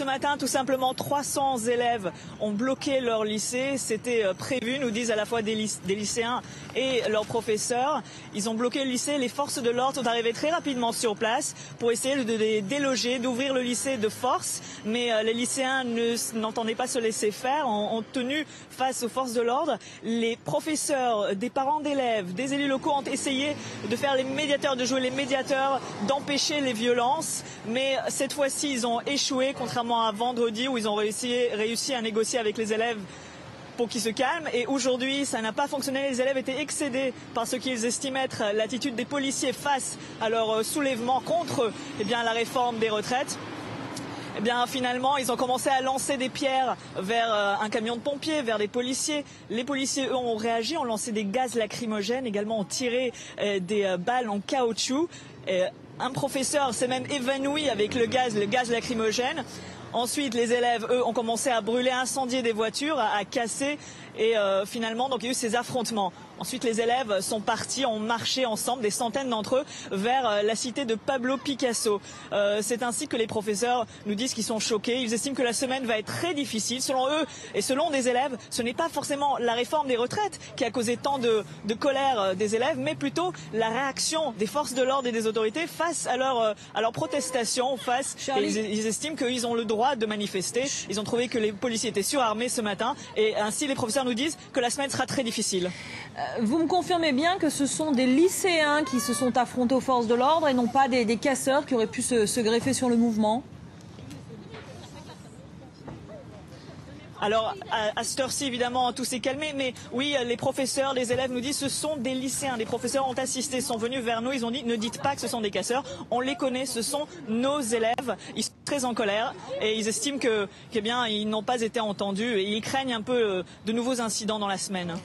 ce matin, tout simplement, 300 élèves ont bloqué leur lycée. C'était prévu, nous disent à la fois des lycéens et leurs professeurs. Ils ont bloqué le lycée. Les forces de l'ordre sont arrivées très rapidement sur place pour essayer de les déloger, d'ouvrir le lycée de force. Mais les lycéens n'entendaient pas se laisser faire, ont tenu face aux forces de l'ordre. Les professeurs, des parents d'élèves, des élus locaux ont essayé de faire les médiateurs, de jouer les médiateurs, d'empêcher les violences. Mais cette fois-ci, ils ont échoué, contrairement à vendredi où ils ont réussi à négocier avec les élèves pour qu'ils se calment. Et aujourd'hui, ça n'a pas fonctionné. Les élèves étaient excédés par ce qu'ils estiment être l'attitude des policiers face à leur soulèvement contre la réforme des retraites. Finalement, ils ont commencé à lancer des pierres vers un camion de pompiers, vers des policiers. Les policiers, eux, ont réagi, ont lancé des gaz lacrymogènes, également ont tiré des balles en caoutchouc. Un professeur s'est même évanoui avec le gaz lacrymogène. Ensuite, les élèves, eux, ont commencé à brûler, à incendier des voitures, à casser. Et finalement, donc, il y a eu ces affrontements. Ensuite, les élèves sont partis, ont marché ensemble, des centaines d'entre eux, vers la cité de Pablo Picasso. C'est ainsi que les professeurs nous disent qu'ils sont choqués. Ils estiment que la semaine va être très difficile. Selon eux et selon des élèves, ce n'est pas forcément la réforme des retraites qui a causé tant de colère des élèves, mais plutôt la réaction des forces de l'ordre et des autorités face à leur protestation. Ils estiment qu'ils ont le droit de manifester. Ils ont trouvé que les policiers étaient surarmés ce matin. Et ainsi, les professeurs nous disent que la semaine sera très difficile. Vous me confirmez bien que ce sont des lycéens qui se sont affrontés aux forces de l'ordre et non pas des casseurs qui auraient pu se greffer sur le mouvement? Alors, à cette heure-ci, évidemment, tout s'est calmé. Mais oui, les professeurs, les élèves nous disent que ce sont des lycéens. Les professeurs ont assisté, sont venus vers nous. Ils ont dit, ne dites pas que ce sont des casseurs. On les connaît, ce sont nos élèves. Ils sont très en colère et ils estiment ils n'ont pas été entendus. Et ils craignent un peu de nouveaux incidents dans la semaine.